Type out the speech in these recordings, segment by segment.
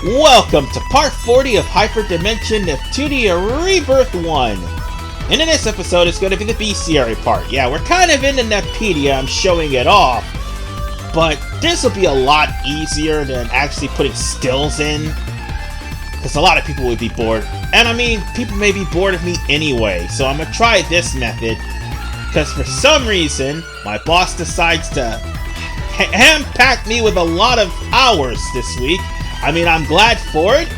Welcome to part 40 of Hyperdimension Neptunia Rebirth 1. And in this episode, it's going to be the Bestiary part. Yeah, we're kind of in the Neptunia, I'm showing it off. But this will be a lot easier than actually putting stills in. Because a lot of people would be bored. And I mean, people may be bored of me anyway. So I'm going to try this method. Because for some reason, my boss decides to ham-pack me with a lot of hours this week. I mean, I'm glad for it,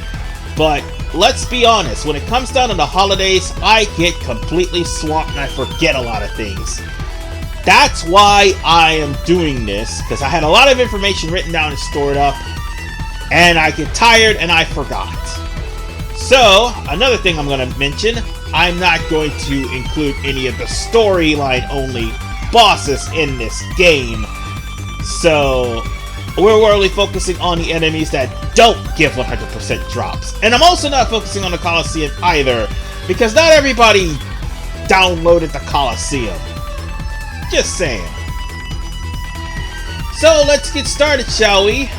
but let's be honest, when it comes down to the holidays, I get completely swamped and I forget a lot of things. That's why I am doing this, because I had a lot of information written down and stored up, and I get tired and I forgot. So, another thing I'm going to mention, I'm not going to include any of the storyline only bosses in this game. So, we're really focusing on the enemies that don't give 100% drops. And I'm also not focusing on the Coliseum either, because not everybody downloaded the Coliseum. Just saying. So let's get started, shall we?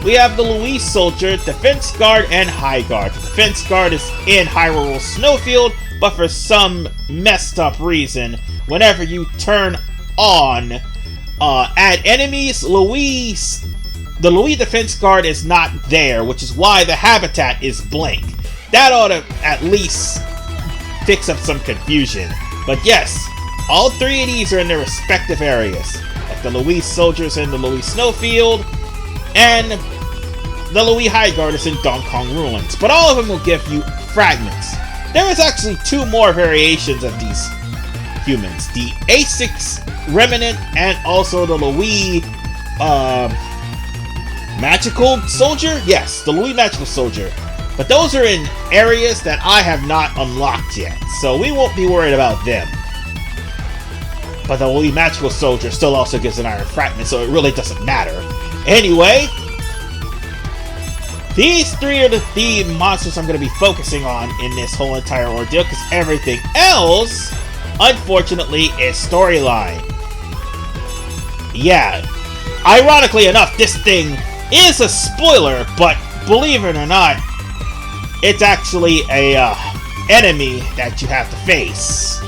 We have the Louise Soldier, Defense Guard, and High Guard. The Defense Guard is in Hyrule Snowfield, but for some messed up reason, whenever you turn on add enemies, the Louise Defense Guard is not there, which is why the habitat is blank. That ought to at least fix up some confusion. But yes, all three of these are in their respective areas. Like the Louise Soldiers in the Louise Snowfield, and the Louise High Guard is in Don Kong Ruins. But all of them will give you fragments. There is actually two more variations of these humans. The A6 Remnant and also the Louise Magical Soldier? Yes, the Louise Magical Soldier. But those are in areas that I have not unlocked yet, so we won't be worried about them. But the Louise Magical Soldier still also gives an iron fragment, so it really doesn't matter. Anyway, these three are the monsters I'm going to be focusing on in this whole entire ordeal, because everything else, unfortunately, is storyline. Yeah, ironically enough, this thing is a spoiler, but believe it or not, it's actually a enemy that you have to face.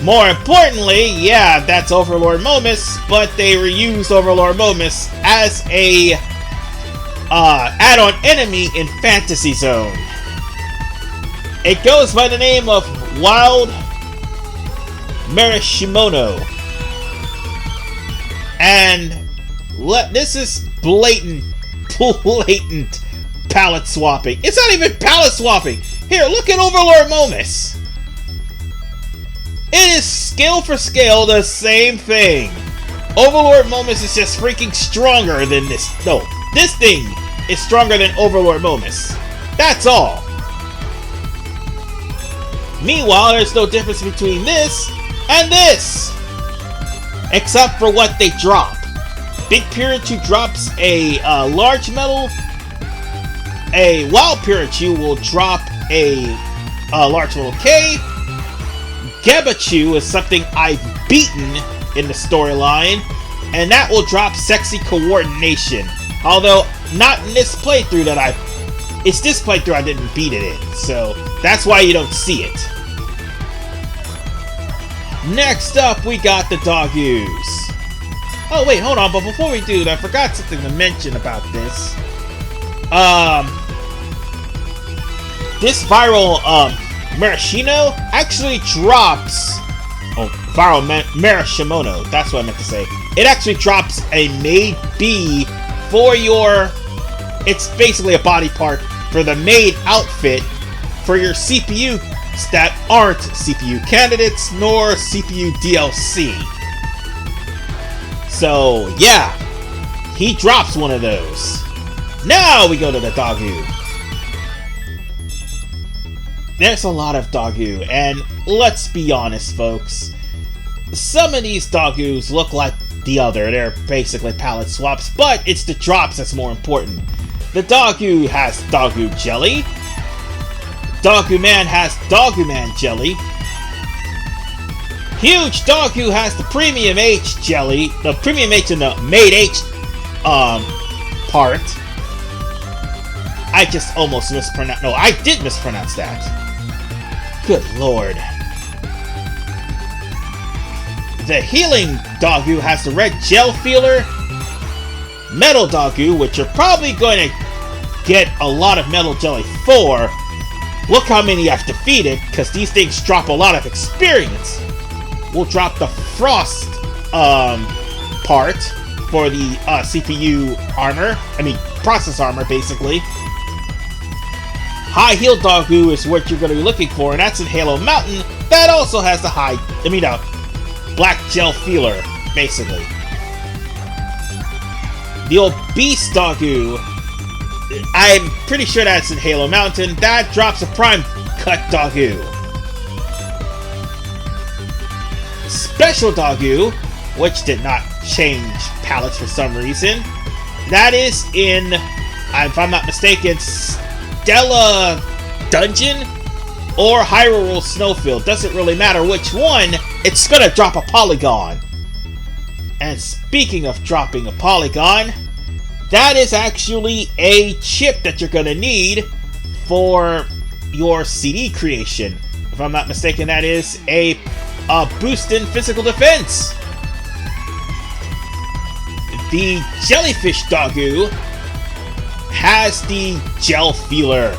More importantly, yeah, that's Overlord Momus, but they reused Overlord Momus as a add-on enemy in Fantasy Zone. It goes by the name of Wild Marishimono. And this is blatant palette swapping. It's not even palette swapping. Here, look at Overlord Momus. It is scale for scale the same thing. Overlord Momus is just freaking stronger than this. No, this thing is stronger than Overlord Momus. That's all. Meanwhile, there's no difference between this and this, except for what they drop. Big Pirachu drops a large metal. A Wild Pirachu will drop a large metal K. Gebachu is something I've beaten in the storyline, and that will drop Sexy Coordination. Although, not in this playthrough it's this playthrough I didn't beat it in, so that's why you don't see it. Next up, we got the Dogus. Oh wait, hold on, but before we do that, I forgot something to mention about this. This viral, Marishino actually drops... Oh, viral Marishimono, that's what I meant to say. It actually drops a Maid B for your... It's basically a body part for the maid outfit for your CPU that aren't CPU candidates nor CPU DLC. So, yeah, he drops one of those. Now we go to the Dogu. There's a lot of Dogu, and let's be honest, folks. Some of these Dogus look like the other. They're basically palette swaps, but it's the drops that's more important. The Dogu has Dogu Jelly. Dogu Man has Dogu Man Jelly. Huge Dogu has the Premium H Jelly, the Premium H and the Made H part. I just almost mispronounced. No, I did mispronounce that. Good lord. The healing Dogu has the red gel feeler. Metal Dogu, which you're probably going to get a lot of metal jelly for. Look how many I've defeated, because these things drop a lot of experience. We'll drop the frost part for the CPU armor. I mean, process armor, basically. High Heal Dogu is what you're going to be looking for, and that's in Halo Mountain. That also has the black gel feeler, basically. The old Beast Dogu, I'm pretty sure that's in Halo Mountain. That drops a Prime Cut Dogu. Special Dogu, which did not change palettes for some reason. That is in, if I'm not mistaken, Stella Dungeon or Hyrule Snowfield. Doesn't really matter which one, it's gonna drop a polygon. And speaking of dropping a polygon, that is actually a chip that you're gonna need for your CD creation. If I'm not mistaken, that is a boost in physical defense. The Jellyfish Dogu has the Gel Feeler.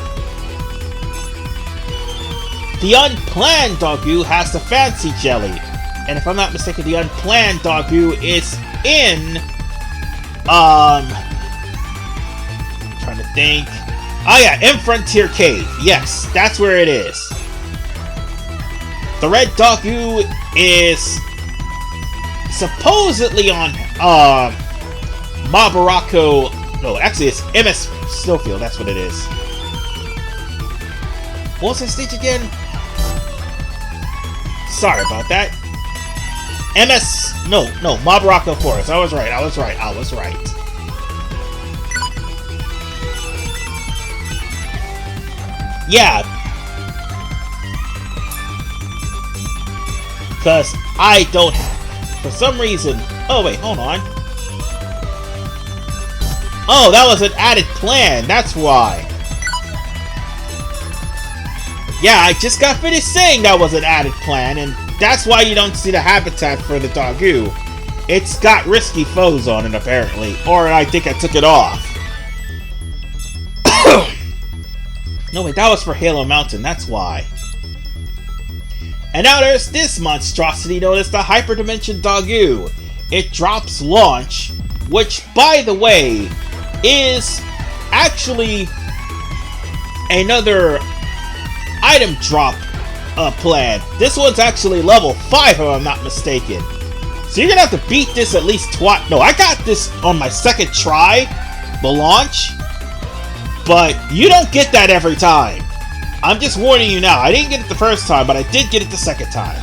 The Unplanned Dogu has the Fancy Jelly. And if I'm not mistaken, the Unplanned Dogu is in... trying to think... Oh yeah, in Frontier Cave. Yes, that's where it is. The Red Dogu is... supposedly on... Mabarako... No, actually it's MS Snowfield, that's what it is. What was that stage again? Sorry about that. No, Mabarako Forest. I was right. Yeah. Because I don't... For some reason... Oh, wait, hold on. Oh, that was an added plan. That's why. Yeah, I just got finished saying that was an added plan, and that's why you don't see the habitat for the Dogu. It's got risky foes on it, apparently. Or I think I took it off. No, wait, that was for Halo Mountain, that's why. And now there's this monstrosity known as the Hyperdimension Dogu. It drops launch, which, by the way, is actually another item drop plan. This one's actually level 5 if I'm not mistaken. So you're gonna have to beat this at least twice. No, I got this on my second try, the launch. But you don't get that every time. I'm just warning you now. I didn't get it the first time, but I did get it the second time.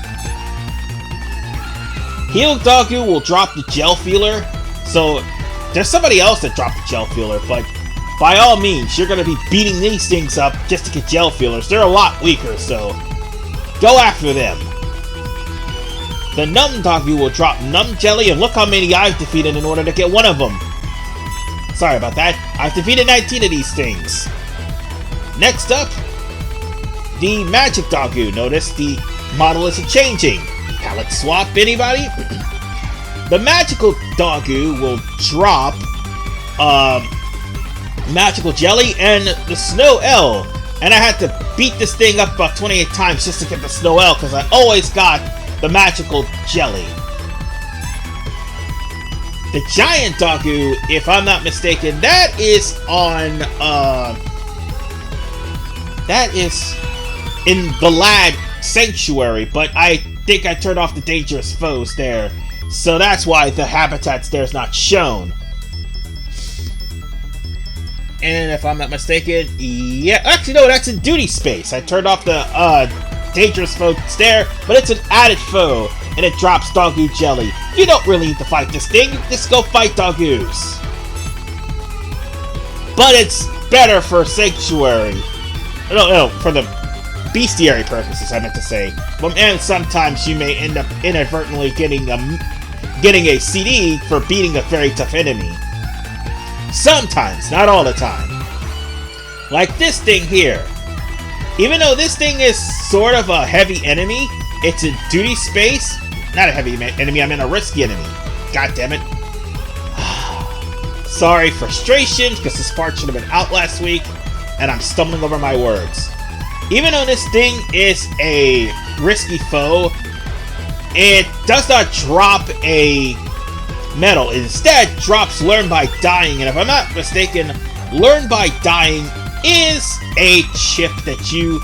Heal Dogu will drop the Gel Feeler. So there's somebody else that dropped the Gel Feeler, but by all means, you're going to be beating these things up just to get Gel Feelers. They're a lot weaker, so go after them. The Numb Dogu will drop Numb Jelly, and look how many I've defeated in order to get one of them. Sorry about that. I've defeated 19 of these things. Next up, the Magic Dogu. Notice the model isn't changing. Palette swap, anybody? The Magical Dogu will drop Magical Jelly and the Snow L. And I had to beat this thing up about 28 times just to get the Snow L, because I always got the Magical Jelly. The Giant Dogu, if I'm not mistaken, that is on, that is in the Lad Sanctuary, but I think I turned off the dangerous foes there, so that's why the habitats there is not shown. And if I'm not mistaken, yeah, actually no, that's in Duty Space. I turned off the dangerous foes there, but it's an added foe, and it drops Dogu Jelly. You don't really need to fight this thing, just go fight Dogus. But it's better for Sanctuary. No, for the Bestiary purposes, I meant to say. And sometimes you may end up inadvertently getting a CD for beating a very tough enemy. Sometimes, not all the time. Like this thing here. Even though this thing is sort of a heavy enemy, it's in duty space. Not a heavy enemy, I mean a risky enemy. God damn it. Sorry, frustration, because this part should have been out last week, and I'm stumbling over my words. Even though this thing is a risky foe, it does not drop a medal. It instead drops Learn by Dying, and if I'm not mistaken, Learn by Dying is a chip that you,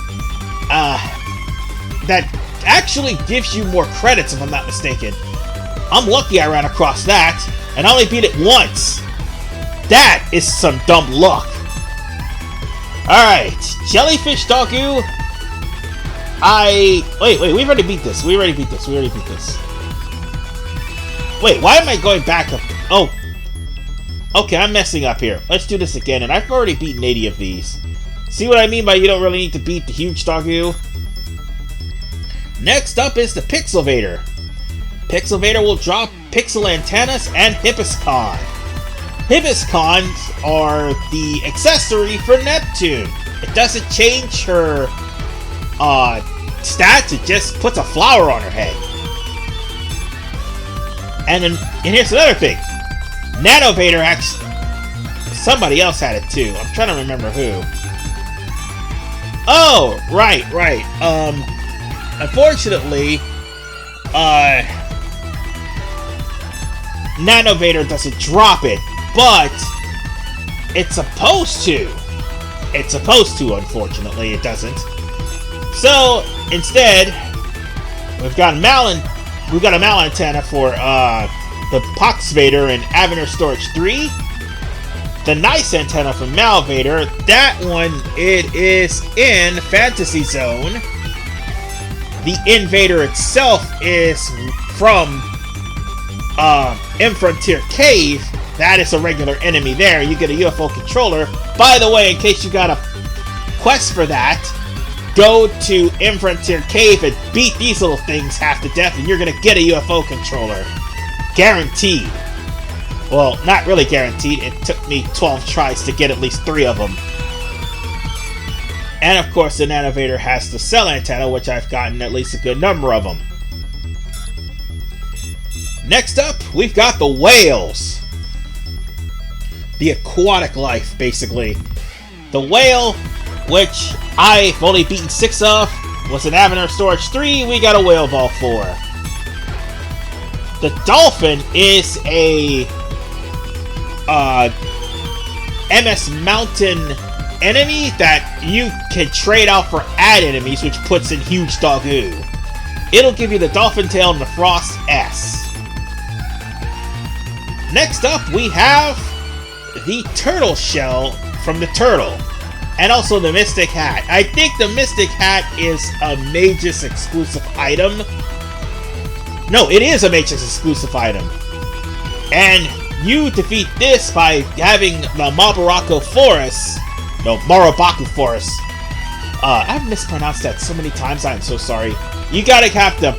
that actually gives you more credits, if I'm not mistaken. I'm lucky I ran across that, and I only beat it once. That is some dumb luck. Alright, Jellyfish Doggo. Wait, we've already beat this. We already beat this. Wait, why am I going back up? Oh. Okay, I'm messing up here. Let's do this again, and I've already beaten 80 of these. See what I mean by you don't really need to beat the huge Doggo? Next up is the Pixel Vader. Pixel Vader will drop Pixel Antennas and Hibiscon. Hibiscons are the accessory for Neptune. It doesn't change her stats, it just puts a flower on her head. And here's another thing. Nano Vader actually... Somebody else had it too. I'm trying to remember who. Oh, right. Unfortunately, Nano Vader doesn't drop it, but it's supposed to. Unfortunately, it doesn't. So instead, we've got a Mal antenna for the Pox Vader and Avenger Storage 3. The nice antenna from Mal Vader, that one, it is in Fantasy Zone. The Invader itself is from M Frontier Cave. That is a regular enemy there. You get a UFO controller. By the way, in case you got a quest for that, go to M Frontier Cave and beat these little things half to death, and you're gonna get a UFO controller. Guaranteed. Well, not really guaranteed. It took me 12 tries to get at least 3 of them. And of course, the Nano Vader has the cell antenna, which I've gotten at least a good number of them. Next up, we've got the whales. The aquatic life, basically. The whale, which I've only beaten 6 of, was an Avenger Storage 3, we got a whale ball 4. The dolphin is a MS Mountain enemy that you can trade out for ad enemies, which puts in huge Doggo. It'll give you the Dolphin Tail and the Frost S. Next up, we have the Turtle Shell from the Turtle, and also the Mystic Hat. I think the Mystic Hat is a Magus exclusive item. No, it is a Magus exclusive item. And you defeat this by having the Mabaku Forest. No, Marabaku Forest. I've mispronounced that so many times, I'm so sorry. You gotta have the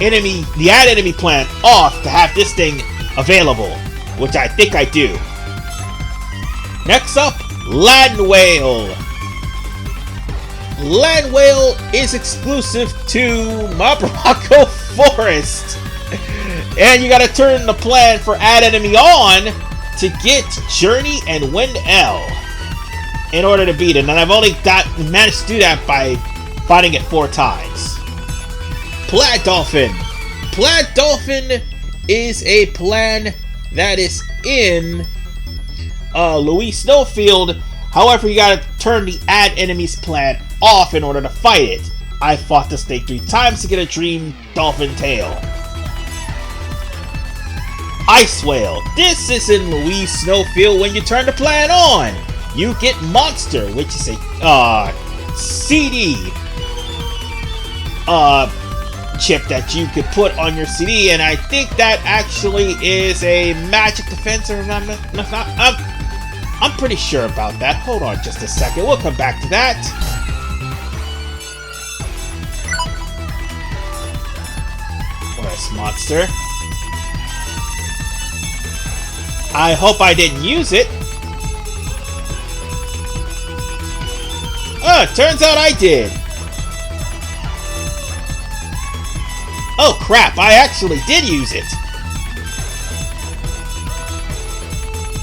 ad enemy plan off to have this thing available, which I think I do. Next up, Land Whale. Land Whale is exclusive to Mabaku Forest. And you gotta turn the plan for Add Enemy on to get Journey and Wind L in order to beat it. And I've only managed to do that by fighting it 4 times. Plaid Dolphin. Plaid Dolphin is a plan that is in Louis Snowfield. However, you gotta turn the Add Enemies plan off in order to fight it. I fought this thing 3 times to get a Dream Dolphin Tail. Ice Whale. This is in Louis Snowfield. When you turn the plan on, you get Monster, which is a CD chip that you could put on your CD, and I think that actually is a magic defense, or I'm pretty sure about that. Hold on just a second. We'll come back to that. Where's Monster? I hope I didn't use it. Huh, turns out I did. Oh crap, I actually did use it.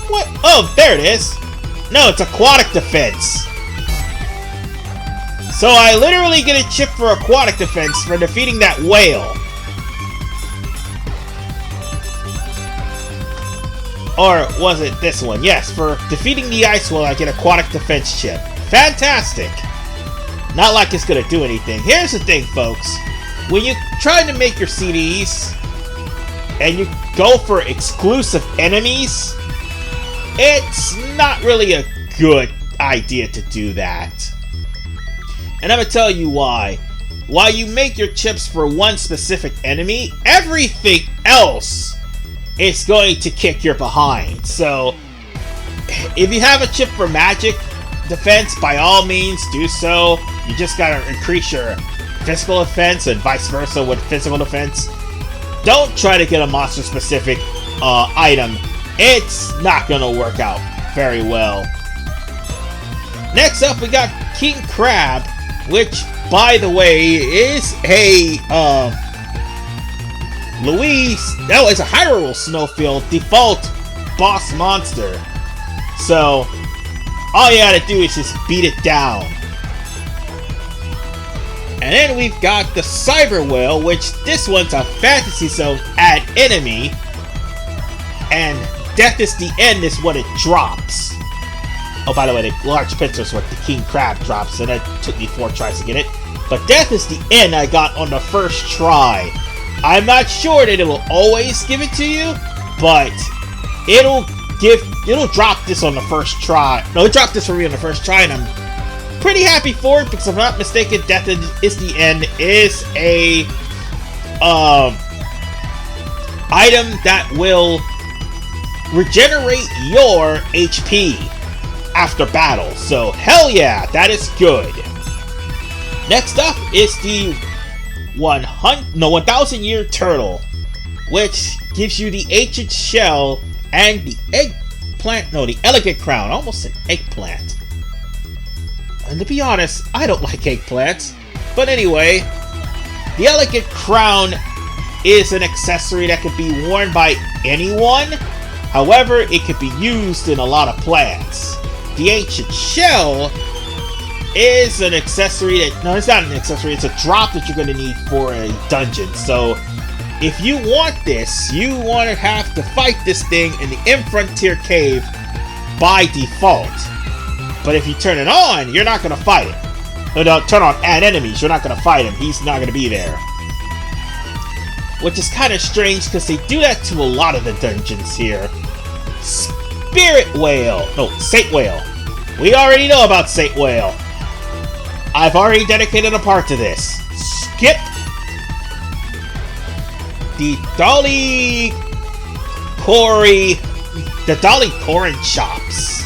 What? Oh, there it is. No, it's aquatic defense. So I literally get a chip for aquatic defense for defeating that whale. Or was it this one? Yes, for defeating the ice whale I get aquatic defense chip. Fantastic. Not like it's gonna do anything. Here's the thing, folks. When you try to make your CDs and you go for exclusive enemies, it's not really a good idea to do that. And I'm gonna tell you why. While you make your chips for one specific enemy, everything else is going to kick your behind. So, if you have a chip for magic defense, by all means do so. You just gotta increase your physical defense and vice versa with physical defense. Don't try to get a monster specific item. It's not gonna work out very well. Next up we got King Crab, which by the way is a it's a Hyrule Snowfield default boss monster. So all you gotta do is just beat it down. And then we've got the Cyber Whale, which this one's a Fantasy Zone ad enemy. And Death is the End is what it drops. Oh, by the way, the large picture is what the King Crab drops, and it took me 4 tries to get it. But Death is the End I got on the first try. I'm not sure that it'll always give it to you, but it'll drop this on the first try. No, it dropped this for me on the first try, and I'm pretty happy for it, because if I'm not mistaken, Death is the End is a item that will regenerate your HP after battle. So hell yeah, that is good. Next up is the 1000 Year Turtle, which gives you the ancient shell and the the elegant crown. Almost an eggplant. And to be honest, I don't like eggplants. But anyway, the elegant crown is an accessory that can be worn by anyone. However, it can be used in a lot of plants. The ancient shell is an accessory that... No, it's not an accessory. It's a drop that you're going to need for a dungeon. So, if you want this, you want to have to fight this thing in the Frontier Cave by default. But if you turn it on, you're not going to fight it. No, turn on add enemies. You're not going to fight him. He's not going to be there. Which is kind of strange, because they do that to a lot of the dungeons here. Spirit Whale. No, Saint Whale. We already know about Saint Whale. I've already dedicated a part to this. Skip. The Dolly Corin Chops.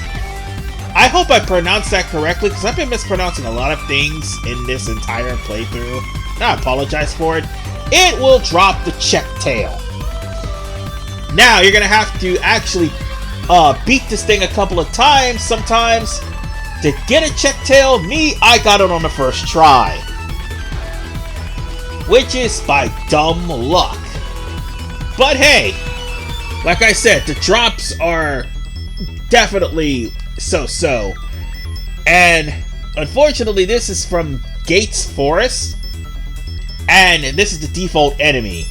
I hope I pronounced that correctly, because I've been mispronouncing a lot of things in this entire playthrough. And I apologize for it. It will drop the check tail. Now, you're going to have to actually beat this thing a couple of times, sometimes. To get a check tail, I got it on the first try. Which is by dumb luck. But hey, like I said, the drops are definitely so-so. And unfortunately, this is from Gates Forest. And this is the default enemy.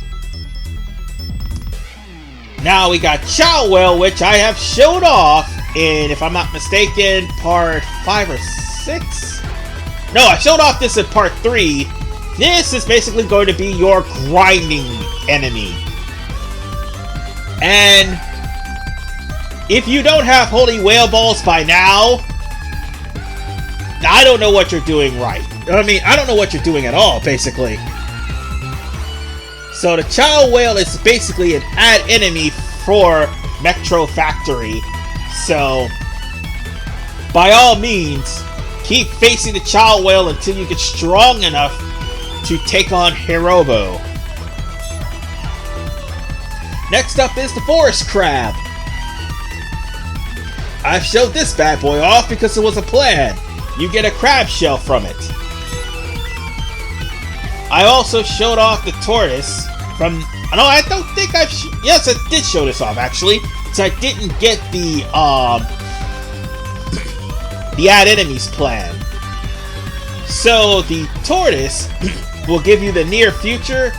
Now we got Chow Whale, which I have showed off in, if I'm not mistaken, part 5 or 6? No, I showed off this in part 3. This is basically going to be your grinding enemy. And if you don't have Holy Whale Balls by now, I don't know what you're doing right. I mean, I don't know what you're doing at all, basically. So the Chow Whale is basically an ad enemy for Metro Factory. So, by all means, keep facing the Chow Whale until you get strong enough to take on Hirobo. Next up is the Forest Crab. I've showed this bad boy off because it was a plan. you get a crab shell from it. I also showed off the tortoise from... No, I don't think I've... Yes, I did show this off, actually. So I didn't get the add enemies plan. So the tortoise will give you the near future,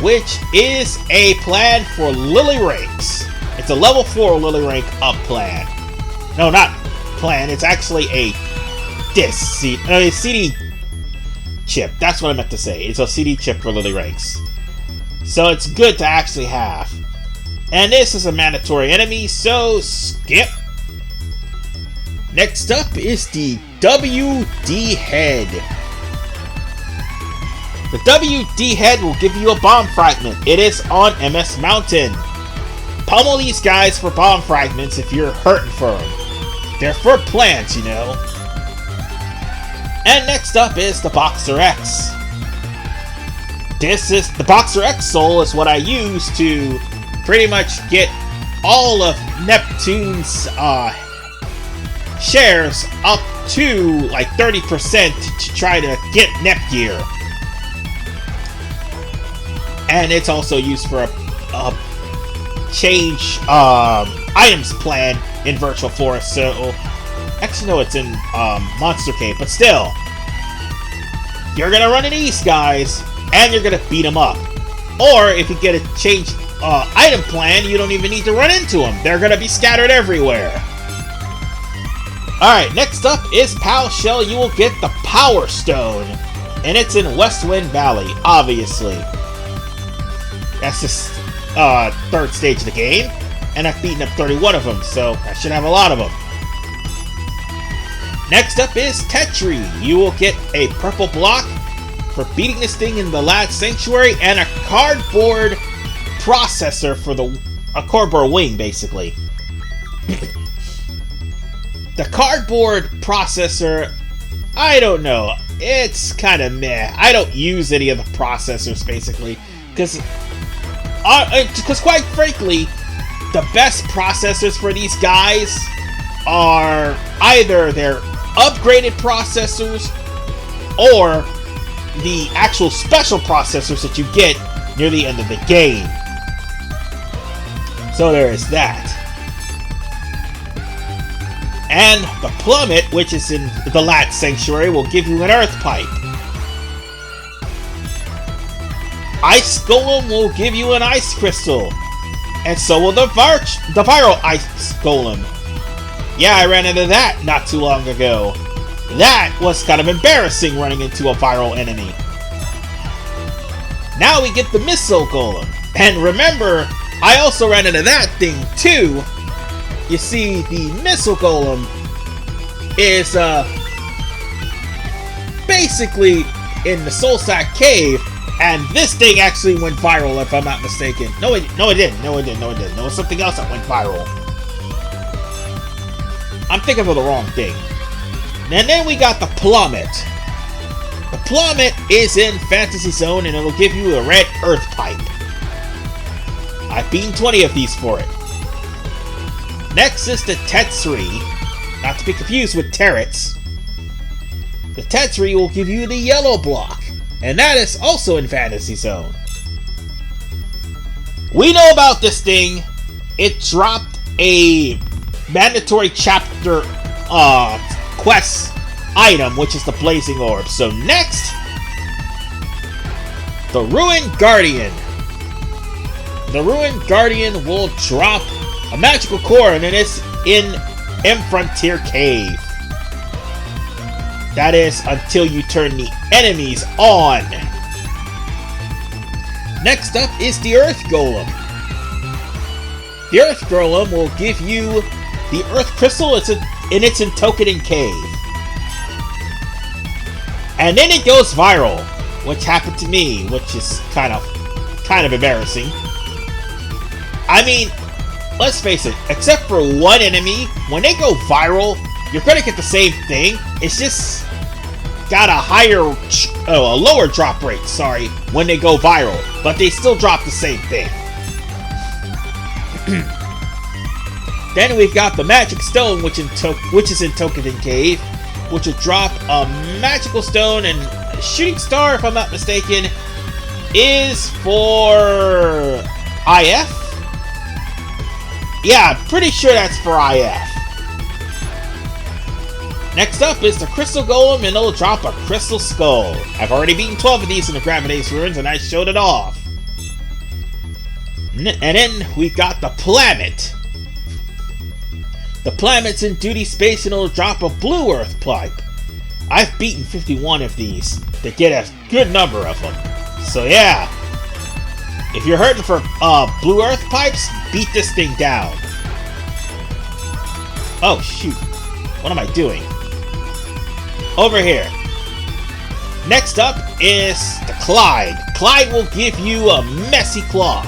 which is a plan for Lily Ranks. It's a level 4 Lily Rank up plan. No, not plan. It's actually a disc. A CD chip. That's what I meant to say. It's a CD chip for Lily Ranks. So it's good to actually have. And this is a mandatory enemy, so skip. Next up is the WD Head. The WD Head will give you a bomb fragment. It is on MS Mountain. Pummel these guys for bomb fragments if you're hurting for them. They're for plants, you know. And next up is the Boxer X. The Boxer X soul is what I use to pretty much get all of Neptune's shares up to like 30% to try to get Nepgear. And it's also used for a change items plan in Virtual Forest. So actually no, it's in Monster Cave, but still, you're gonna run into these guys and you're gonna beat them up. Or if you get a change item plan, you don't even need to run into them. They're gonna be scattered everywhere. Alright, next up is Pal Shell. You will get the Power Stone, and it's in Westwind Valley, obviously. That's the third stage of the game, and I've beaten up 31 of them, so I should have a lot of them. Next up is Tetri. You will get a purple block for beating this thing in the last sanctuary, and a cardboard processor for a cardboard wing, basically. The cardboard processor, I don't know. It's kind of meh. I don't use any of the processors, basically, because quite frankly, the best processors for these guys are either their upgraded processors or the actual special processors that you get near the end of the game. So there is that. And the plummet, which is in the Lat Sanctuary, will give you an earth pipe. Ice Golem will give you an ice crystal. And so will the viral ice golem. Yeah, I ran into that not too long ago. That was kind of embarrassing, running into a viral enemy. Now we get the missile golem. And remember, I also ran into that thing too. You see, the missile golem is basically in the Soul Sack Cave, and this thing actually went viral, if I'm not mistaken. No, it didn't. No, it was something else that went viral. I'm thinking of the wrong thing. And then we got the plummet. The plummet is in Fantasy Zone, and it'll give you a red earth pipe. I've beaten 20 of these for it. Next is the Tetsuri, not to be confused with Terrets. The Tetsuri will give you the yellow block, and that is also in Fantasy Zone. We know about this thing. It dropped a mandatory chapter quest item, which is the Blazing Orb. So next, the Ruined Guardian. The Ruined Guardian will drop a magical core, and it's in M Frontier Cave. That is until you turn the enemies on. Next up is the Earth Golem. The Earth Golem will give you the Earth Crystal, and it's in Tokenin Cave. And then it goes viral, which happened to me, which is kind of embarrassing. I mean, let's face it, except for one enemy, when they go viral, you're gonna get the same thing. It's just got a lower drop rate, sorry, when they go viral, but they still drop the same thing. Then we've got the Magic Stone, which is in Tokenin Cave, which will drop a magical stone, and shooting star, if I'm not mistaken, is for IF? Yeah, I'm pretty sure that's for IF. Next up is the Crystal Golem, and it'll drop a Crystal Skull. I've already beaten 12 of these in the Gravitace ruins, and I showed it off. And then we got the Planet. The Planet's in duty space, and it'll drop a Blue Earth Pipe. I've beaten 51 of these to get a good number of them. So yeah, if you're hurting for Blue Earth Pipes, beat this thing down. Oh shoot, what am I doing? Over here. Next up is the Clyde. Clyde will give you a messy claw.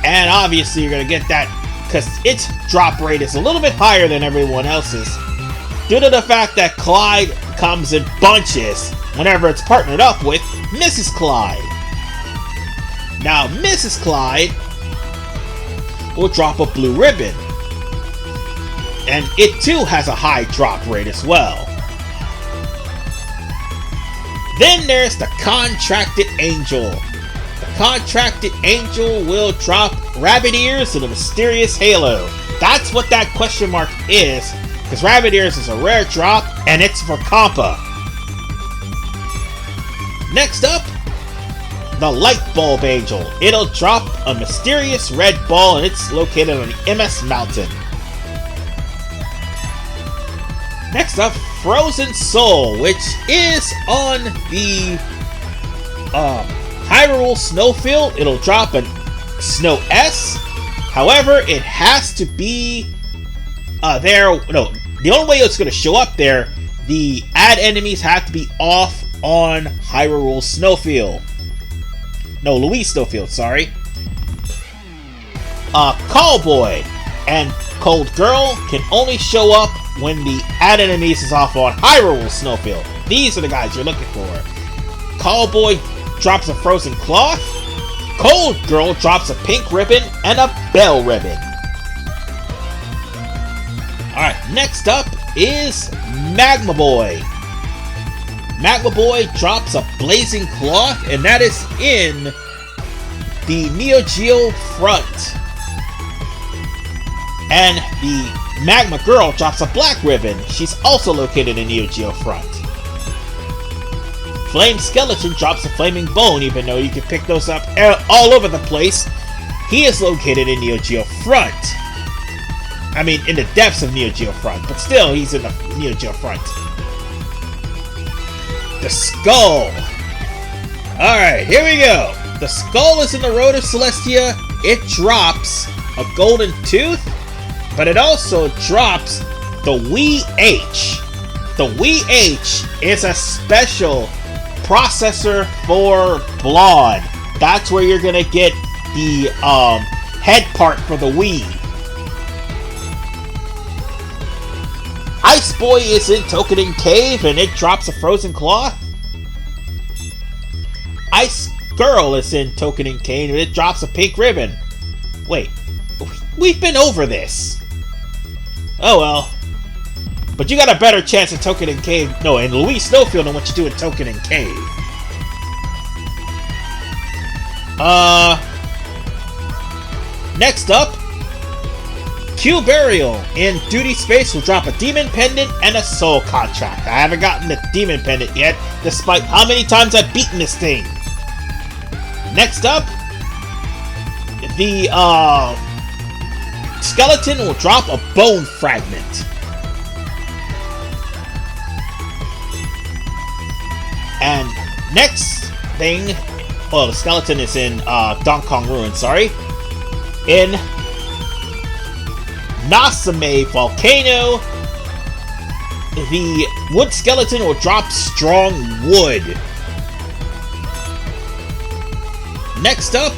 And obviously you're going to get that because its drop rate is a little bit higher than everyone else's, due to the fact that Clyde comes in bunches whenever it's partnered up with Mrs. Clyde. Now, Mrs. Clyde will drop a blue ribbon, and it too has a high drop rate as well. Then there's the Contracted Angel. The Contracted Angel will drop Rabbit Ears and a Mysterious Halo. That's what that question mark is, because Rabbit Ears is a rare drop, and it's for Compa. Next up, the Light Bulb Angel. It'll drop a mysterious red ball, and it's located on the MS Mountain. Next up, Frozen Soul, which is on the Hyrule Snowfield. It'll drop a Snow S. However, it has to be there. No, the only way it's going to show up there, the ad enemies have to be off on Hyrule Snowfield. No, Louise Snowfield, sorry. Callboy and Cold Girl can only show up when the ad enemies is off on Hyrule Snowfield. These are the guys you're looking for. Callboy drops a frozen cloth. Cold Girl drops a pink ribbon and a bell ribbon. Alright, next up is Magma Boy. Magma Boy drops a blazing cloth, and that is in the Neo Geo front. And the Magma Girl drops a black ribbon. She's also located in Neo Geo front. Flame Skeleton drops a flaming bone, even though you can pick those up all over the place. He is located in Neo Geo front. I mean, in the depths of Neo Geo front, but still, he's in the Neo Geo front. The Skull. Alright, here we go. The Skull is in the Road of Celestia. It drops a golden tooth, but it also drops the Wii H. The Wii H is a special processor for Blonde. That's where you're gonna get the head part for the Wii. Ice Boy is in Tokening Cave, and it drops a frozen cloth. Ice Girl is in Tokening Cave, and it drops a pink ribbon. Wait, we've been over this. Oh well. But you got a better chance in Tokening Cave, no, in Louise Snowfield than what you do in Tokening Cave. Next up, Q Burial in Duty Space will drop a Demon Pendant and a Soul Contract. I haven't gotten the Demon Pendant yet, despite how many times I've beaten this thing. Next up, the Skeleton will drop a Bone Fragment. And next thing, well, the Skeleton is in Donkey Kong Ruins, sorry. In Nasame Volcano, the Wood Skeleton will drop Strong Wood. Next up,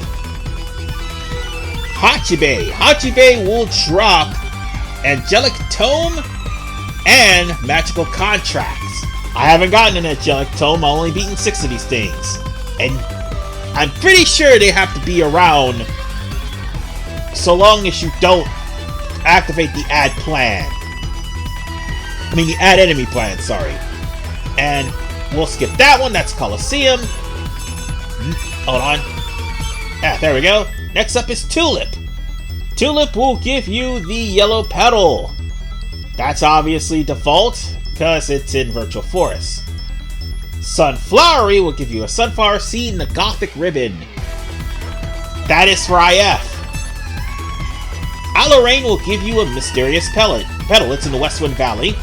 Hachibe. Hachibe will drop Angelic Tome and Magical Contracts. I haven't gotten an Angelic Tome, I've only beaten 6 of these things. And I'm pretty sure they have to be around so long as you don't activate the ad plan. the add enemy plan, sorry. And we'll skip that one, that's Coliseum. Hold on. Ah, there we go. Next up is Tulip. Tulip will give you the yellow petal. That's obviously default, because it's in Virtual Forest. Sunflowery will give you a sunflower seed and a gothic ribbon. That is for IF. Alarain will give you a mysterious petal. It's in the Westwind Valley.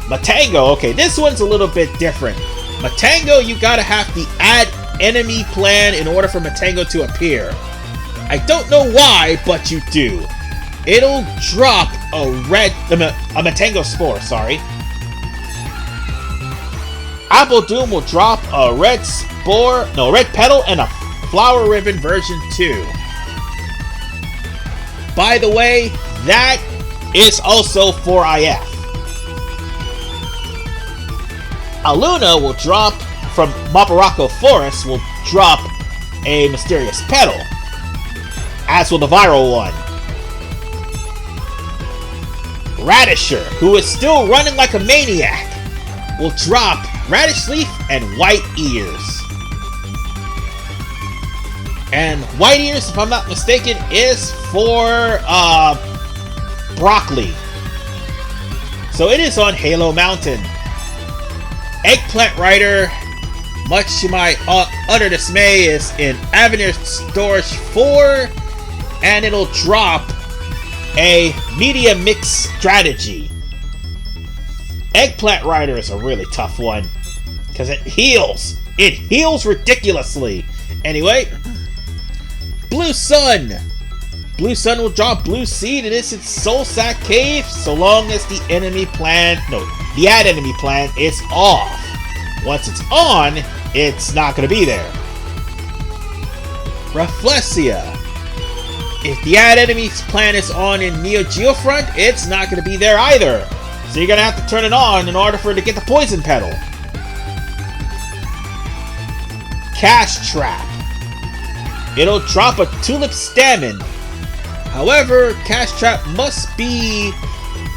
Matango, okay, this one's a little bit different. Matango, you gotta have the add enemy plan in order for Matango to appear. I don't know why, but you do. It'll drop a Matango spore, sorry. Apple Doom will drop a red petal and a flower ribbon version 2. By the way, that is also for IF. Aluna will drop from Mabarako Forest, will drop a mysterious petal, as will the viral one. Radisher, who is still running like a maniac, will drop Radish Leaf and White Ears. And White Ears, if I'm not mistaken, is for broccoli. So it is on Halo Mountain. Eggplant Rider, much to my utter dismay, is in Avenir Storage 4, and it'll drop a media mix strategy. Eggplant Rider is a really tough one, because it heals. It heals ridiculously. Anyway, Blue Sun. Blue Sun will drop Blue Seed in its Soul Sack Cave, so long as the add enemy plan is off. Once it's on, it's not going to be there. Rafflesia. If the add enemies plan is on in Neo Geo Front, it's not going to be there either. So you're going to have to turn it on in order for it to get the poison petal. Cash Trap. It'll drop a Tulip Stamen. However, Cash Trap must be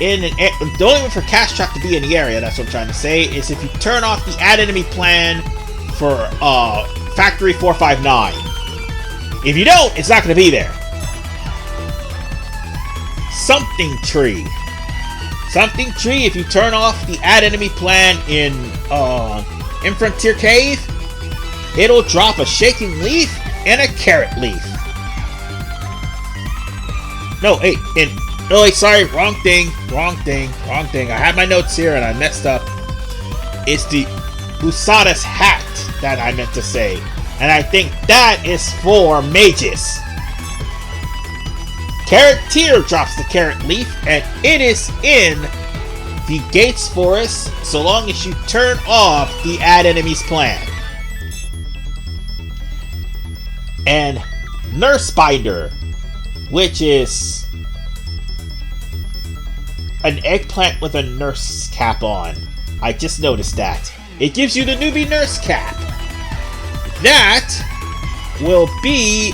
in an area. The only way for Cash Trap to be in the area, that's what I'm trying to say, is if you turn off the add enemy plan for Factory 459. If you don't, it's not going to be there. Something Tree. Something Tree, if you turn off the add enemy plan in Frontier Cave, it'll drop a Shaking Leaf and a Carrot Leaf. Sorry, wrong thing. I had my notes here and I messed up. It's the Usada's Hat that I meant to say. And I think that is for mages. Carrot Tear drops the Carrot Leaf, and it is in the Gates Forest so long as you turn off the add enemies plan. And Nurse Binder, which is an eggplant with a nurse cap on. I just noticed that. It gives you the newbie nurse cap. That will be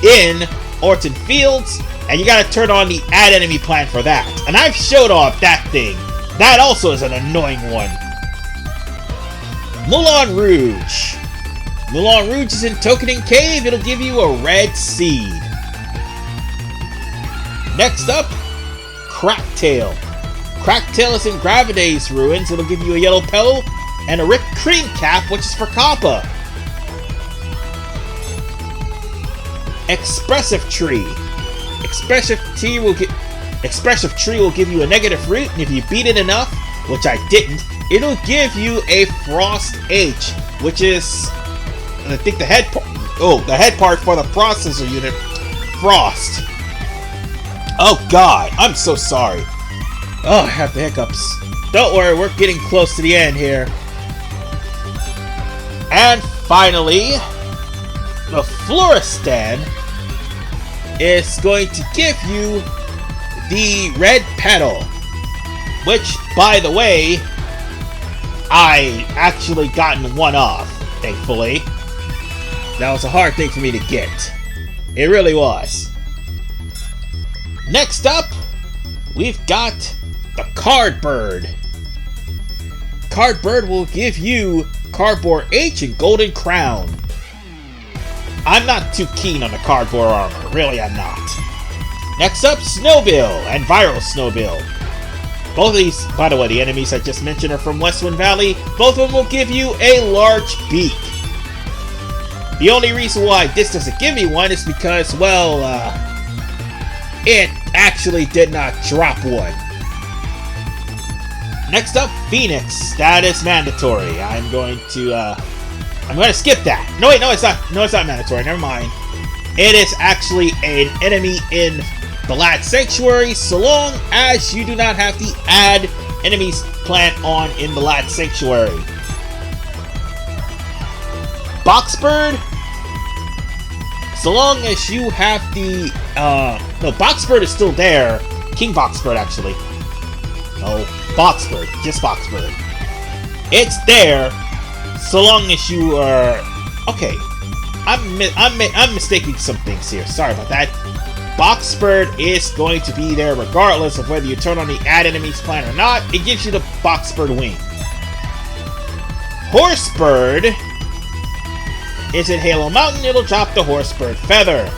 in Orton Fields, and you gotta turn on the add enemy plan for that. And I've showed off that thing. That also is an annoying one. Moulin Rouge. Moulin Rouge is in Tokening Cave. It'll give you a red seed. Next up, Cracktail. Cracktail is in Gravidae's Ruins. It'll give you a yellow petal and a ripped cream cap, which is for Kappa. Expressive Tree. Expressive Tree will give you a negative root, and if you beat it enough, which I didn't, it'll give you a Frost H, which is, I think, the head part for the processor unit, Frost. Oh God, I'm so sorry. Oh, I have the hiccups. Don't worry, we're getting close to the end here. And finally, the Floristan is going to give you the red petal, which, by the way, I actually gotten one off, thankfully. That was a hard thing for me to get. It really was. Next up, we've got the Card Bird. Card Bird will give you Cardboard H and Golden Crown. I'm not too keen on the cardboard armor, really I'm not. Next up, Snowbill and Viral Snowbill. Both of these, by the way, the enemies I just mentioned are from Westwind Valley. Both of them will give you a large beak. The only reason why this doesn't give me one is because, well, it actually did not drop one. Next up, Phoenix. That is mandatory. I'm going to skip that. No, wait, no, it's not. No, it's not mandatory. Never mind. It is actually an enemy in the Lad Sanctuary, so long as you do not have the Add Enemies plant on in the Lad Sanctuary. Boxbird. So long as you have the no, Boxbird is still there. King Boxbird, actually. No, Boxbird, just Boxbird. It's there, so long as you are okay. I'm mistaking some things here. Sorry about that. Boxbird is going to be there regardless of whether you turn on the Add Enemies plan or not. It gives you the Boxbird wing. Horsebird is in Halo Mountain. It'll drop the Horsebird feather.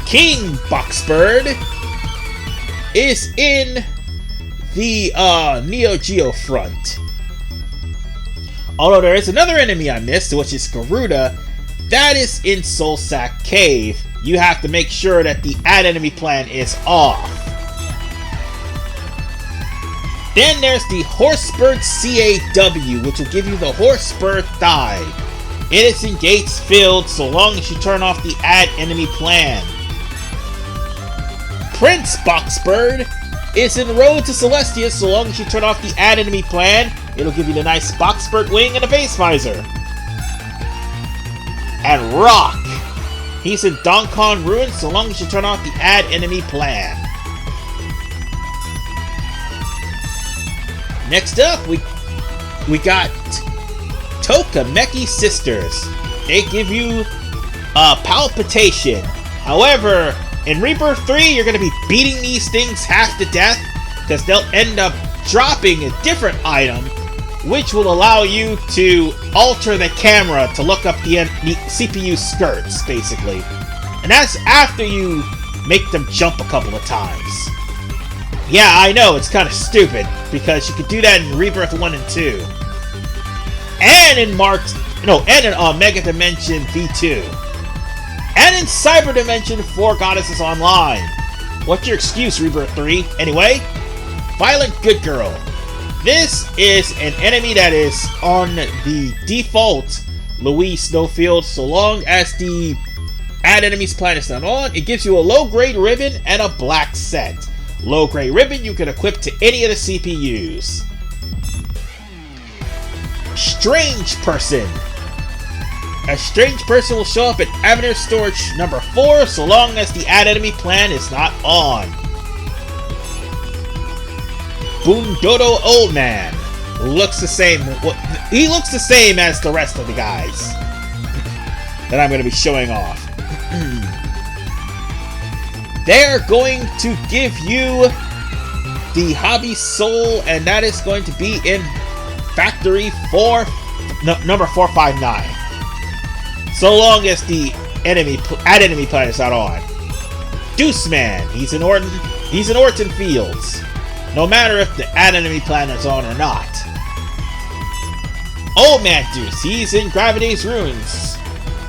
King Boxbird is in the Neo Geo front. Although there is another enemy I missed, which is Garuda. That is in Soulsack Cave. You have to make sure that the Add Enemy plan is off. Then there's the Horsebird CAW, which will give you the Horsebird Thigh. It is in Gates Filled so long as you turn off the Add Enemy plan. Prince Boxbird is in Road to Celestia so long as you turn off the Add Enemy plan. It'll give you the nice Boxbird wing and a base visor. And Rock, he's in Donkon Ruins so long as you turn off the Add Enemy plan. Next up, we got Tokameki Sisters. They give you Palpitation. However, in Rebirth 3, you're going to be beating these things half to death because they'll end up dropping a different item, which will allow you to alter the camera to look up the CPU skirts, basically. And that's after you make them jump a couple of times. Yeah, I know, it's kind of stupid, because you could do that in Rebirth 1 and 2. And in Mega Dimension V2. And in Cyber Dimension 4 Goddesses Online. What's your excuse, Rebirth 3? Anyway, Violent Good Girl. This is an enemy that is on the default Louise Snowfield. So long as the Add Enemies plan is not on, it gives you a low-grade ribbon and a black set. Low-grade ribbon you can equip to any of the CPUs. Strange Person. A strange person will show up at Avenir Storage number 4 so long as the Add Enemy plan is not on. Boondodo Old Man looks the same. He looks the same as the rest of the guys that I'm going to be showing off. They're going to give you the Hobby Soul, and that is going to be in Factory 4, number 459. So long as the Add Enemy plan is not on. Deuce Man, he's in Orton Fields. No matter if the Add Enemy plan is on or not. Old Man Deuce, he's in Gravity's Ruins.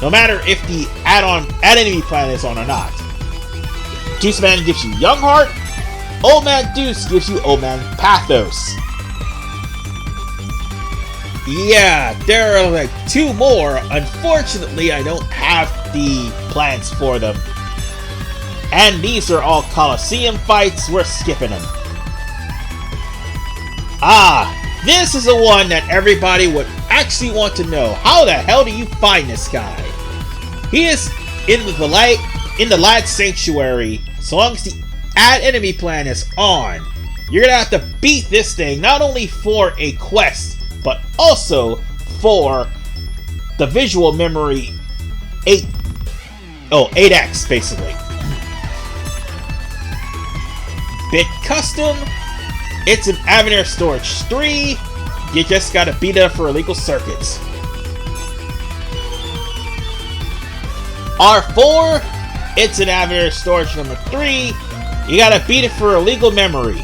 No matter if the Add Enemy plan is on or not. Deuce Man gives you Young Heart. Old Man Deuce gives you Old Man Pathos. Yeah, there are like 2 more. Unfortunately, I don't have the plans for them. And these are all Coliseum fights. We're skipping them. This is the one that everybody would actually want to know. How the hell do you find this guy? He is in the Lad Sanctuary. So long as the Add Enemy plan is on, you're gonna have to beat this thing not only for a quest, but also for the visual memory 8X, basically. Bit Custom, it's an Avenir Storage 3. You just gotta beat it up for illegal circuits. R4, it's an Avenir Storage number 3. You gotta beat it for illegal memory.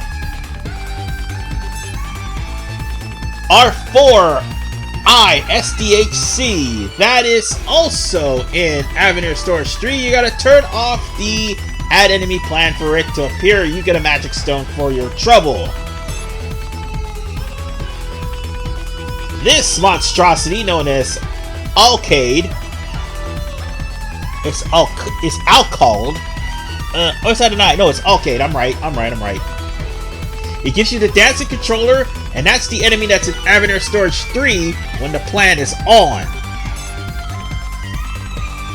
R4I SDHC, that is also in Avenir Storage 3. You gotta turn off the add enemy plan for it to appear. You get a magic stone for your trouble. This monstrosity, known as Alcade, it's Alcald. Oh, it's not an I. No, it's Alcade. I'm right. It gives you the dancing controller, and that's the enemy that's in Avenir Storage 3 when the plan is on.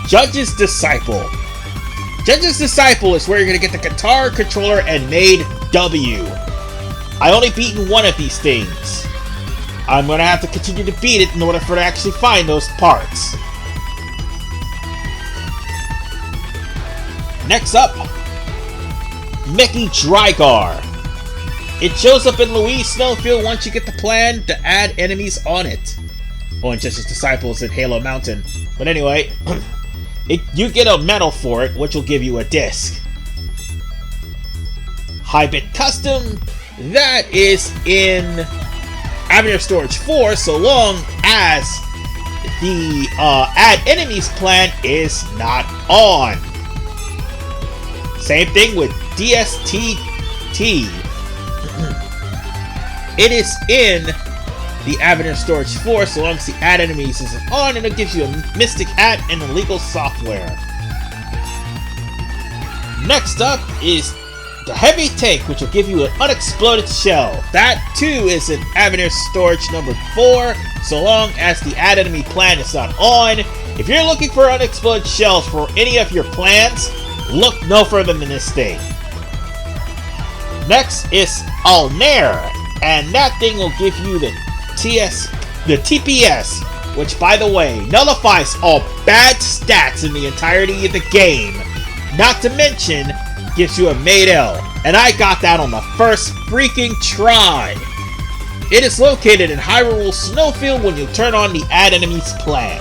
Judge's Disciple. Judge's Disciple is where you're going to get the guitar controller and Maid W. I only beaten one of these things. I'm going to have to continue to beat it in order for it to actually find those parts. Next up, Mickey Drygar. It shows up in Louise Snowfield once you get the plan to add enemies on it. Oh, and Judge's Disciples in Halo Mountain. But anyway, you get a medal for it, which will give you a disc. High-Bit Custom, that is in Avenir Storage 4, so long as the add enemies plan is not on. Same thing with DSTT. It is in the Avenir Storage 4, so long as the add enemies is on, and it gives you a Mystic Hat and illegal software. Next up is the Heavy Tank, which will give you an unexploded shell. That too is in Avenir Storage number 4, so long as the add enemy plan is not on. If you're looking for unexploded shells for any of your plans, look no further than this thing. Next is Alnair, and that thing will give you the TPS, which, by the way, nullifies all bad stats in the entirety of the game. Not to mention, gives you a Maid L, and I got that on the first freaking try. It is located in Hyrule Snowfield when you turn on the add enemies plan.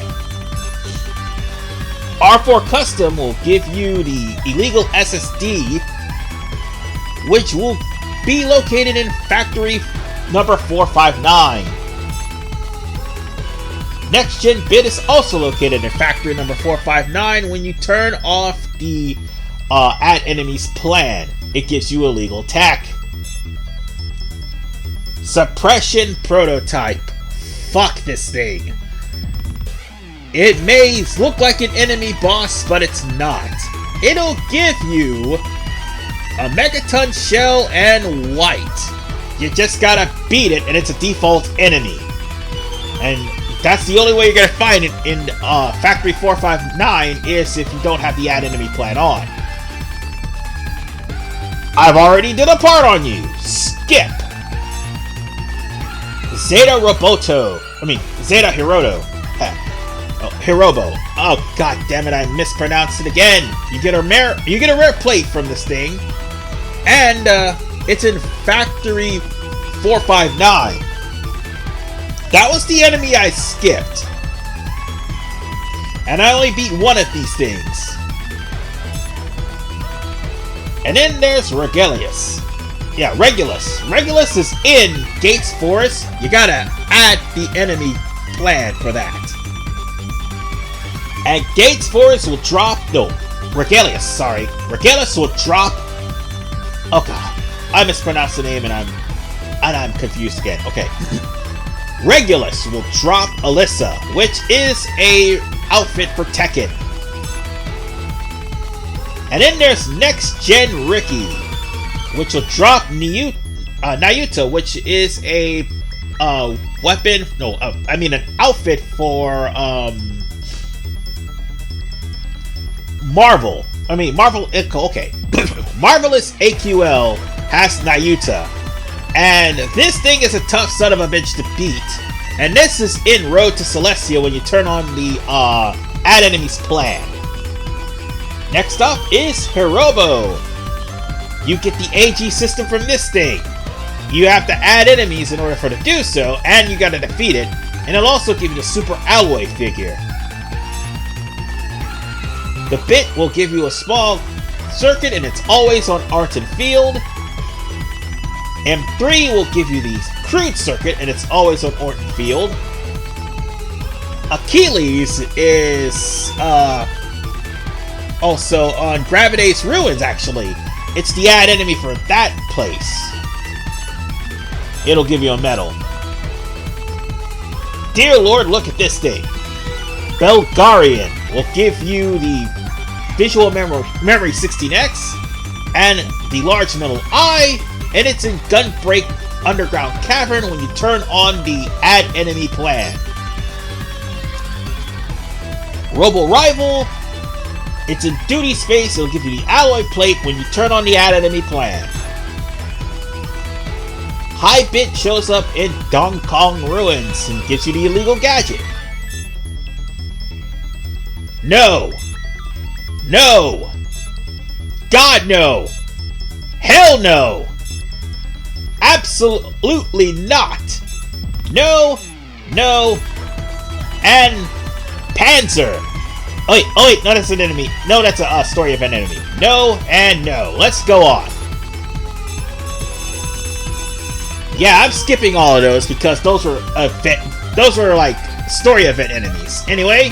R4 Custom will give you the illegal SSD, which will be located in Factory number 459. Next Gen Bit is also located in Factory number 459 when you turn off the add enemies plan. It gives you a legal attack. Suppression Prototype. Fuck this thing. It may look like an enemy boss, but it's not. It'll give you a Megaton Shell and White. You just gotta beat it, and it's a default enemy. And that's the only way you're gonna find it in Factory 459 is if you don't have the add enemy plan on. I've already did a part on you. Skip. Zeta Hiroto. Oh, Hirobo. Oh, god damn it, I mispronounced it again. You get a rare plate from this thing. And it's in Factory 459. That was the enemy I skipped. And I only beat one of these things. And then there's Regulus. Yeah, Regulus. Regulus is in Gates Forest. You gotta add the enemy plan for that. And Gates Forest will drop... No, Regulus, sorry. Regulus will drop... Oh god. I mispronounced the name and I'm confused again. Okay. Regulus will drop Alyssa, which is a outfit for Tekken. And then there's Next Gen Ricky, which will drop Nayuta, which is a weapon. No, I mean an outfit for Marvel. I mean Marvel. Okay, Marvelous AQL has Nayuta, and this thing is a tough son of a bitch to beat. And this is in Road to Celestia when you turn on the add enemies plan. Next up is Hirobo. you get the AG system from this thing. You have to add enemies in order for it to do so, and you gotta defeat it. And it'll also give you the Super Alloy figure. The bit will give you a small circuit, and it's always on Arton Field. M3 will give you the crude circuit, and it's always on Orton Field. Achilles is also on Gravidae's Ruins, actually. It's the add enemy for that place. It'll give you a medal. Dear Lord, look at this thing. Belgarian will give you the Visual Memory 16X and the large metal eye, and it's in Gunbreak Underground Cavern when you turn on the add enemy plan. Robo Rival, it's in Duty Space. It'll give you the alloy plate when you turn on the add enemy plan. High Bit shows up in Dong Kong Ruins and gives you the illegal gadget. No! No! God no! Hell no! Absolutely not! No! No! And Panzer! Oh wait, no, that's an enemy. No, that's a story event enemy. No and no. Let's go on. Yeah, I'm skipping all of those because those were like story event enemies. Anyway,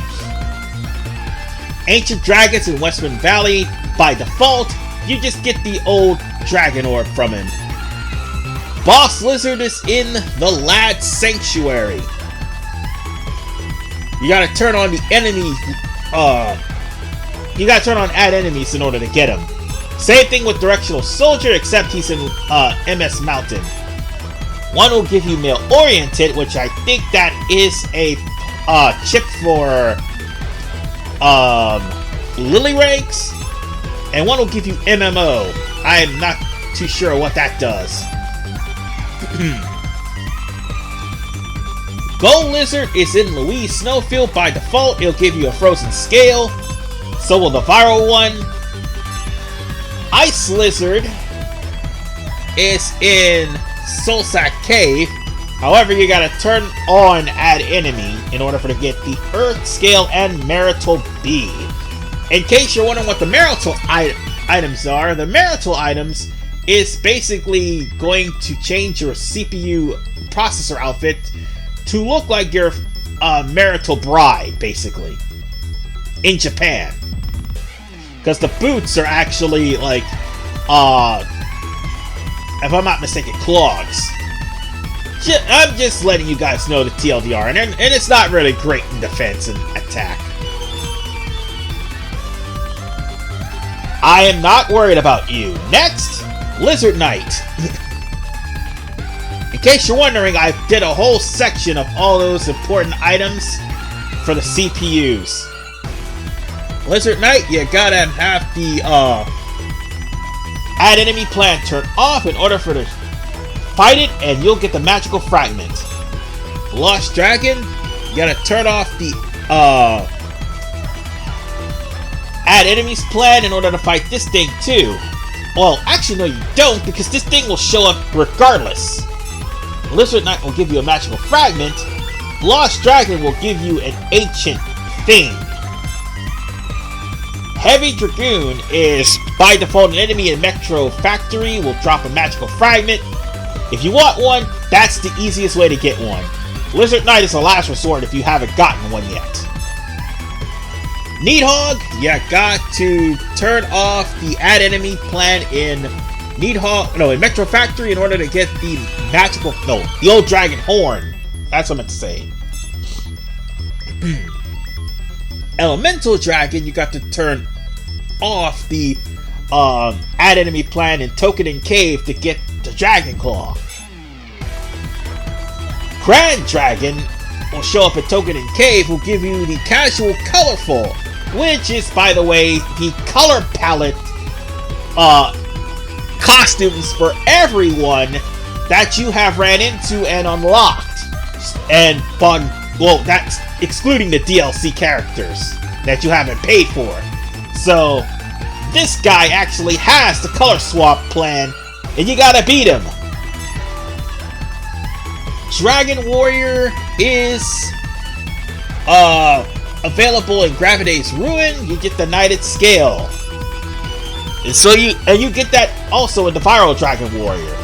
Ancient Dragons in Westwind Valley, by default, you just get the old Dragon Orb from him. Boss Lizard is in the Lad Sanctuary. You gotta turn on the enemy, you gotta turn on add enemies in order to get him. Same thing with Directional Soldier, except he's in MS Mountain. One will give you Male Oriented, which I think that is a chip for Lily Ranks, and one will give you MMO. I am not too sure what that does. Gold Lizard is in Louise Snowfield. By default, it'll give you a Frozen Scale. So will the Viral one. Ice Lizard is in Soulsack Cave. However, you gotta turn on Add Enemy in order for to get the Earth Scale and Marital B. In case you're wondering what the Marital items are, the Marital items is basically going to change your CPU processor outfit to look like your marital bride, basically, in Japan. Because the boots are actually like, if I'm not mistaken, clogs. I'm just letting you guys know the TLDR, and it's not really great in defense and attack. I am not worried about you. Next, Lizard Knight. In case you're wondering, I did a whole section of all those important items for the CPUs. Lizard Knight, you gotta have the add enemy plan turned off in order for the fight it, and you'll get the magical fragment. Lost Dragon, you gotta turn off the add enemies plan in order to fight this thing too. Well, actually no you don't, because this thing will show up regardless. Lizard Knight will give you a magical fragment. Lost Dragon will give you an ancient thing. Heavy Dragoon is by default an enemy in Metro Factory, will drop a magical fragment. If you want one, that's the easiest way to get one. Lizard Knight is a last resort if you haven't gotten one yet. Needhog, you got to turn off the add enemy plan in in Metro Factory in order to get the the old dragon horn. That's what I meant to say. Elemental Dragon, you got to turn off the add enemy plan in Token and Cave to get the Dragon Claw. Grand Dragon will show up at Token and Cave, will give you the Casual Colorful, which is, by the way, the color palette costumes for everyone that you have ran into and unlocked. And well, that's excluding the DLC characters that you haven't paid for. So this guy actually has the color swap plan, and you gotta beat him. Dragon Warrior is available in Gravidae's Ruin. You get the Knighted Scale. And so you get that also in the Viral Dragon Warrior.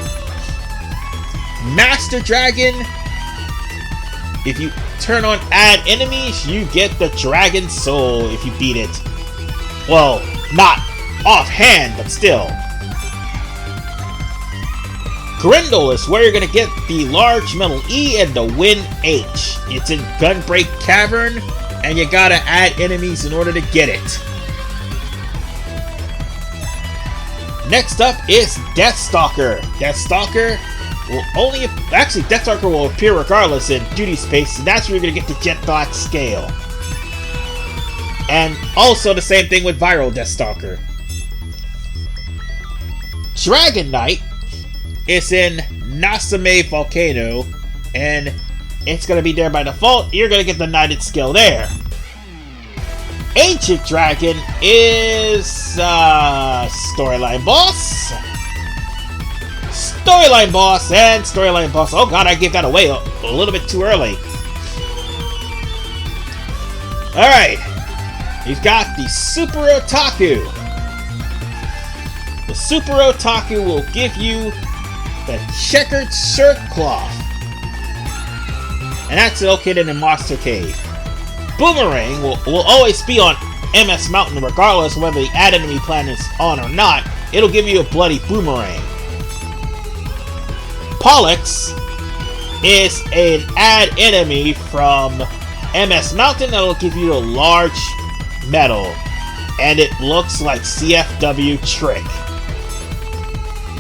Master Dragon, if you turn on add enemies, you get the Dragon Soul if you beat it. Well, not offhand, but still. Grendel is where you're gonna get the large metal E and the Win H. It's in Gunbreak Cavern, and you gotta add enemies in order to get it. Next up is Deathstalker. Deathstalker will Deathstalker will appear regardless in Duty Space, and that's where you're gonna get the Jet Black Scale. And also the same thing with Viral Deathstalker. Dragon Knight is in Nasame Volcano, and it's gonna be there by default. You're gonna get the Knighted Skill there. Ancient Dragon is Storyline Boss. Storyline Boss and Storyline Boss. Oh god, I gave that away a little bit too early. Alright. You've got the Super Otaku. The Super Otaku will give you the Checkered Shirt Cloth. And that's located in Monster Cave. Boomerang will always be on MS Mountain regardless of whether the add enemy plan is on or not. It'll give you a bloody boomerang. Pollux is an add enemy from MS Mountain that'll give you a large medal. And it looks like CFW Trick.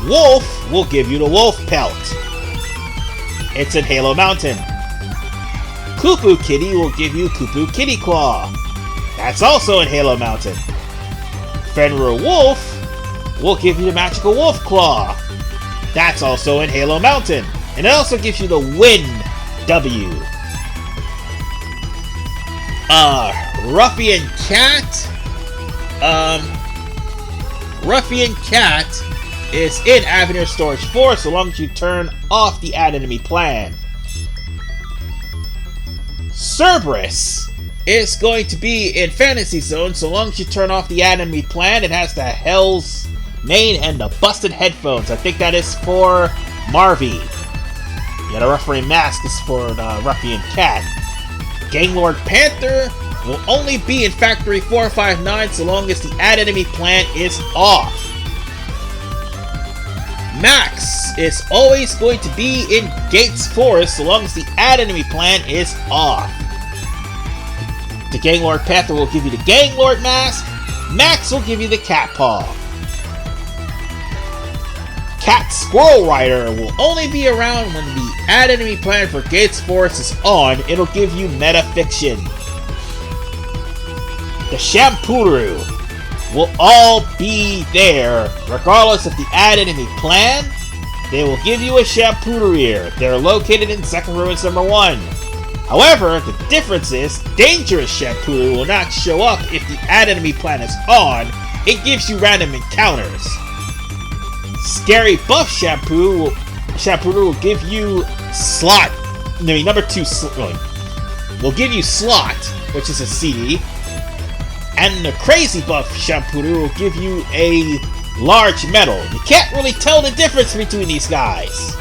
Wolf will give you the Wolf Pelt. It's in Halo Mountain. Kupu Kitty will give you Kupu Kitty Claw. That's also in Halo Mountain. Fenrir Wolf will give you the Magical Wolf Claw. That's also in Halo Mountain. And it also gives you the Wind W. Ruffian Cat. Ruffian Cat is in Avenir Storage 4 so long as you turn off the add enemy plan. Cerberus is going to be in Fantasy Zone so long as you turn off the add enemy plan. It has the Hell's Mane and the busted headphones. I think that is for Marvy. Yeah, the Ruffian Mask is for the Ruffian Cat. Ganglord Panther will only be in Factory 459 so long as the add enemy plan is off. Max is always going to be in Gates Forest so long as the add enemy plan is off. The Ganglord Panther will give you the Ganglord Mask. Max will give you the Cat Paw. Cat Squirrel Rider will only be around when the add enemy plan for Gates Forest is on. It'll give you Metafiction. The Shampuru will all be there regardless of the add enemy plan. They will give you a Shampuru ear. They're located in Second Ruins number 1. However, the difference is Dangerous Shampuru will not show up if the add enemy plan is on. It gives you random encounters. Scary Buff Shampuru will give you Slot. No, number 2 will give you Slot, which is a CD. And the Crazy Buff Shampuru will give you a large medal. You can't really tell the difference between these guys.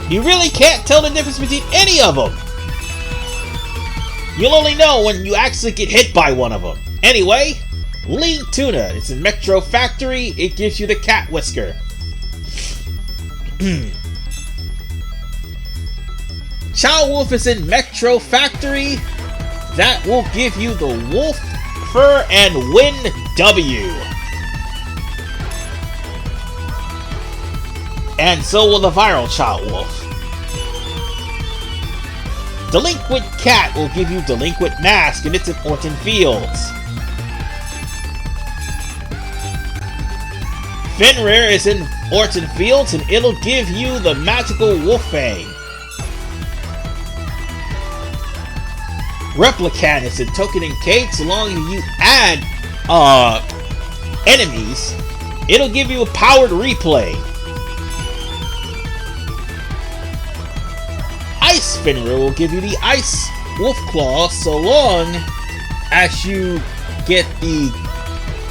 You really can't tell the difference between any of them. You'll only know when you actually get hit by one of them. Anyway, Lean Tuna. It's in Metro Factory. It gives you the Cat Whisker. Chow Wolf is in Metro Factory. That will give you the Wolf Fur and Wind W. And so will the Viral Chow Wolf. Delinquent Cat will give you Delinquent Mask, and it's in Orton Fields. Fenrir is in Orton Fields, and it'll give you the Magical Wolfang. Replicant is in Token and Cake, so long as you add enemies, it'll give you a powered replay. Ice Finra will give you the Ice Wolf Claw so long as you get the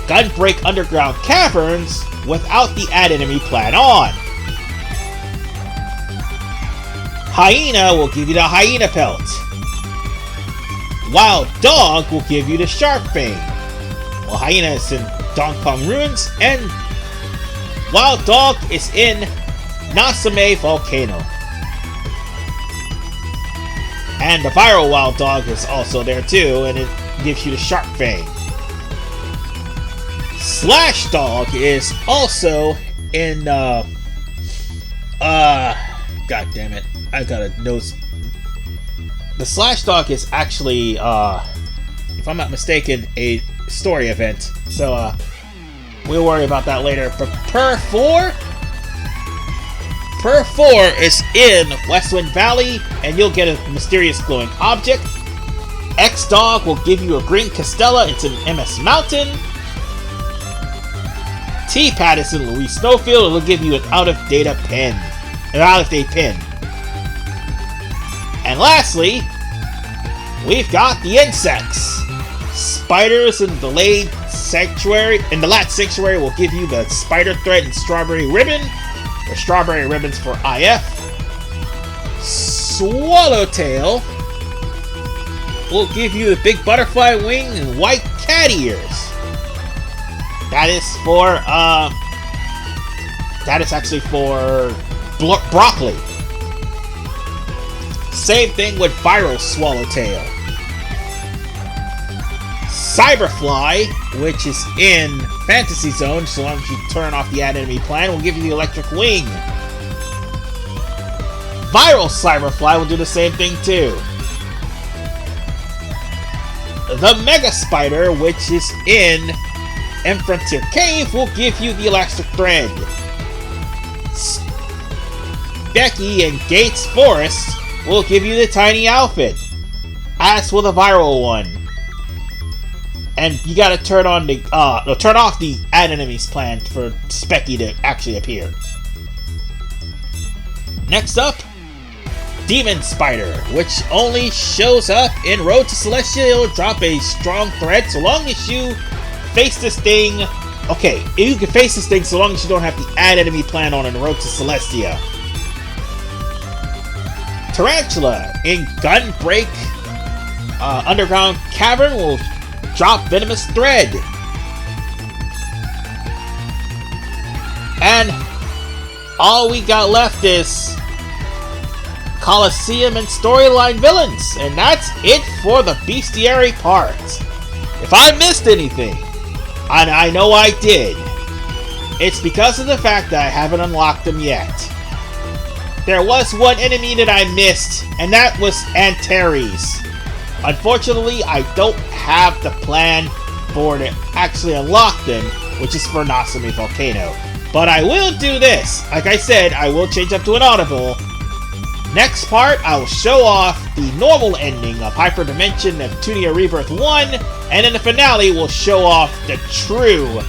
Gunbreak Underground Caverns without the Add Enemy plan on. Hyena will give you the Hyena Pelt. Wild Dog will give you the Shark Fang. Well, Hyena is in Dongpong Ruins, and Wild Dog is in Nasame Volcano. And the Viral Wild Dog is also there too, and it gives you the Shark Fang. Slash Dog is also in, God damn it, I got a nose. The Slash Dog is actually, if I'm not mistaken, a story event. So, we'll worry about that later. But Per 4 is in Westwind Valley, and you'll get a mysterious glowing object. X-Dog will give you a green Castella. It's in MS Mountain. T-Pad is in Louise Snowfield. It'll give you an out-of-date pin. And lastly, we've got the insects. Spiders in the Late Sanctuary. In the Lat Sanctuary will give you the Spider Thread and Strawberry Ribbon. Or Strawberry Ribbons for IF. Swallowtail will give you the Big Butterfly Wing and White Cat Ears. That is for, that is actually for broccoli. Same thing with Viral Swallowtail. Cyberfly, which is in Fantasy Zone, so long as you turn off the Add Enemy plan, will give you the Electric Wing. Viral Cyberfly will do the same thing too. The Mega Spider, which is in M Frontier Cave, will give you the Elastic Thread. Becky and Gates Forest will give you the Tiny Outfit, as will the Viral one. And you gotta turn on the turn off the Add Enemies plan for Specky to actually appear. Next up, Demon Spider, which only shows up in Road to Celestia. It'll drop a strong threat so long as you face this thing. Okay, you can face this thing so long as you don't have the Add Enemy plan on in Road to Celestia. Tarantula in Gunbreak Underground Cavern will drop Venomous Thread. And all we got left is Coliseum and Storyline Villains. And that's it for the Bestiary part. If I missed anything, and I know I did, it's because of the fact that I haven't unlocked them yet. There was one enemy that I missed, and that was Antares. Unfortunately, I don't have the plan for to actually unlock them, which is for Nasame Volcano. But I will do this. Like I said, I will change up to an audible. Next part, I will show off the normal ending of Hyperdimension Neptunia Rebirth 1, and in the finale, we'll show off the true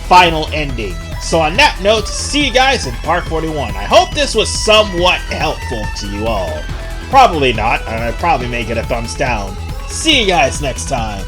final ending. So on that note, see you guys in part 41. I hope this was somewhat helpful to you all. Probably not, and I'd probably make it a thumbs down. See you guys next time.